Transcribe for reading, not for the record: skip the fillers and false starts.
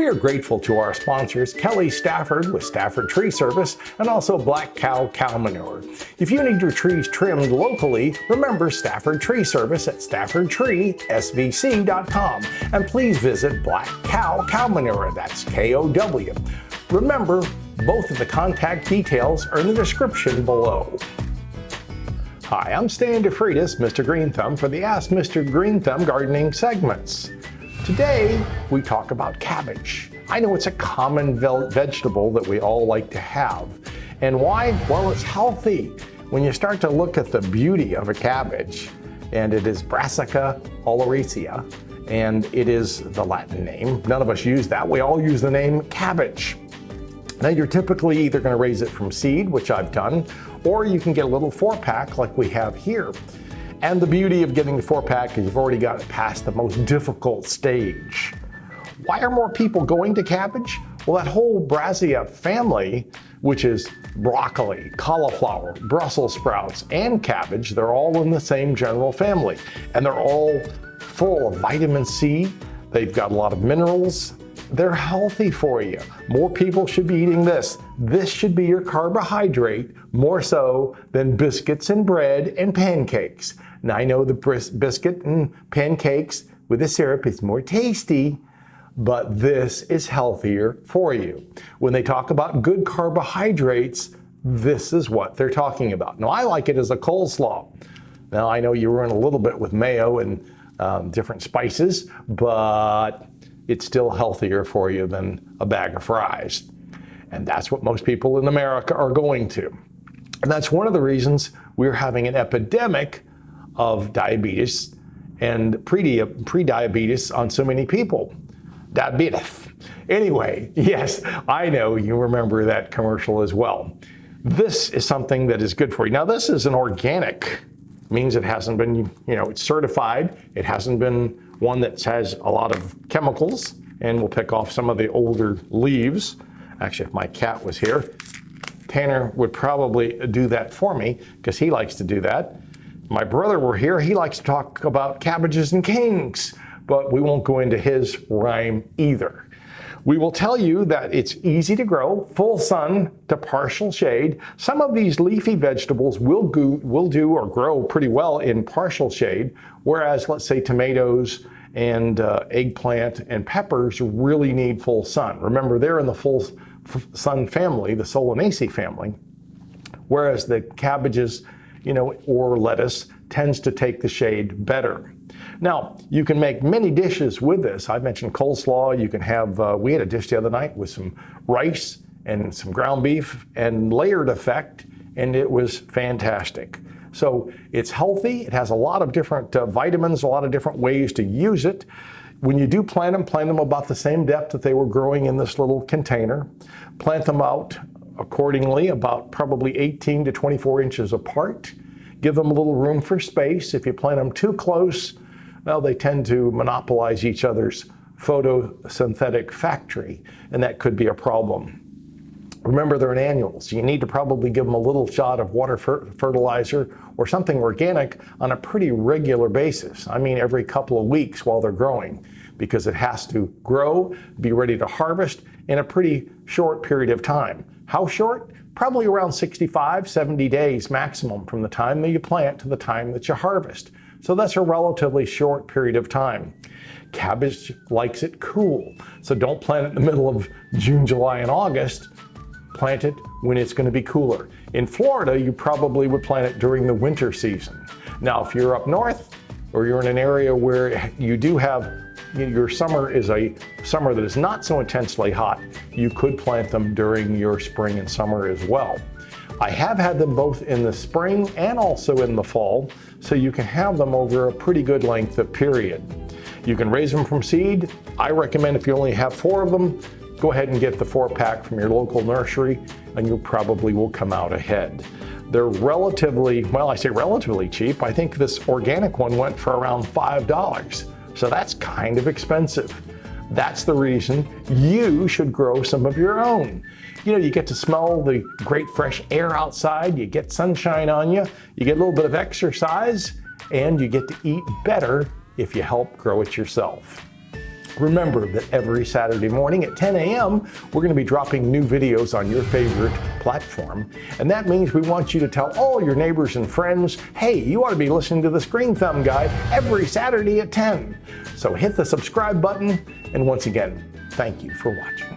We are grateful to our sponsors, Kelly Stafford with Stafford Tree Service and also Black Kow Cow Manure. If you need your trees trimmed locally, remember Stafford Tree Service at staffordtreesvc.com, and please visit Black Kow Cow Manure, that's K-O-W. Remember, both of the contact details are in the description below. Hi, I'm Stan DeFreitas Mr. Greenthumb for the Ask Mr. Greenthumb Gardening Segments. Today, we talk about cabbage. I know it's a common vegetable that we all like to have. And why? Well, it's healthy. When you start to look at the beauty of a cabbage, and it is Brassica oleracea, and it is the Latin name. None of us use that. We all use the name cabbage. Now, you're typically either going to raise it from seed, which I've done, or you can get a little 4-pack like we have here. And the beauty of getting the 4-pack is you've already got it past the most difficult stage. Why are more people going to cabbage? Well, that whole Brassica family, which is broccoli, cauliflower, Brussels sprouts, and cabbage, they're all in the same general family. And they're all full of vitamin C. They've got a lot of minerals. They're healthy for you. More people should be eating this. This should be your carbohydrate, more so than biscuits and bread and pancakes. Now, I know the biscuit and pancakes with the syrup is more tasty, but this is healthier for you. When they talk about good carbohydrates, this is what they're talking about. Now, I like it as a coleslaw. Now, I know you run a little bit with mayo and different spices, but it's still healthier for you than a bag of fries. And that's what most people in America are going to. And that's one of the reasons we're having an epidemic of diabetes and pre-diabetes on so many people. Diabetes. Anyway, yes, I know you remember that commercial as well. This is something that is good for you. Now, this is an organic, means it hasn't been, it's certified. It hasn't been one that has a lot of chemicals, and we'll pick off some of the older leaves. Actually, if my cat was here, Tanner would probably do that for me because he likes to do that. If my brother were here, he likes to talk about cabbages and kings, but we won't go into his rhyme either. We will tell you that it's easy to grow, full sun to partial shade. Some of these leafy vegetables will do or grow pretty well in partial shade, whereas let's say tomatoes and eggplant and peppers really need full sun. Remember, they're in the full sun family, the Solanaceae family, whereas the cabbages, or lettuce tends to take the shade better. Now, you can make many dishes with this. I mentioned coleslaw. You can have, we had a dish the other night with some rice and some ground beef and layered effect, and it was fantastic. So it's healthy. It has a lot of different vitamins, a lot of different ways to use it. When you do plant them about the same depth that they were growing in this little container. Plant them out accordingly, about probably 18 to 24 inches apart. Give them a little room for space. If you plant them too close, well, they tend to monopolize each other's photosynthetic factory, and that could be a problem. Remember, they're an annual, so you need to probably give them a little shot of water fertilizer or something organic on a pretty regular basis. I mean, every couple of weeks while they're growing, because it has to grow, be ready to harvest in a pretty short period of time. How short? Probably around 65, 70 days maximum from the time that you plant to the time that you harvest. So that's a relatively short period of time. Cabbage likes it cool, so don't plant it in the middle of June, July, and August. Plant it when it's going to be cooler. In Florida, you probably would plant it during the winter season. Now, if you're up north or you're in an area where you do have, your summer is a summer that is not so intensely hot, you could plant them during your spring and summer as well. I have had them both in the spring and also in the fall, so you can have them over a pretty good length of period. You can raise them from seed. I recommend if you only have 4 of them, go ahead and get the 4-pack from your local nursery, and you probably will come out ahead. They're relatively, well, I say relatively cheap. I think this organic one went for around $5. So that's kind of expensive. That's the reason you should grow some of your own. You get to smell the great fresh air outside, you get sunshine on you, you get a little bit of exercise, and you get to eat better if you help grow it yourself. Remember that every Saturday morning at 10 a.m., we're going to be dropping new videos on your favorite platform. And that means we want you to tell all your neighbors and friends, hey, you ought to be listening to this Greenthumb Guide every Saturday at 10. So hit the subscribe button. And once again, thank you for watching.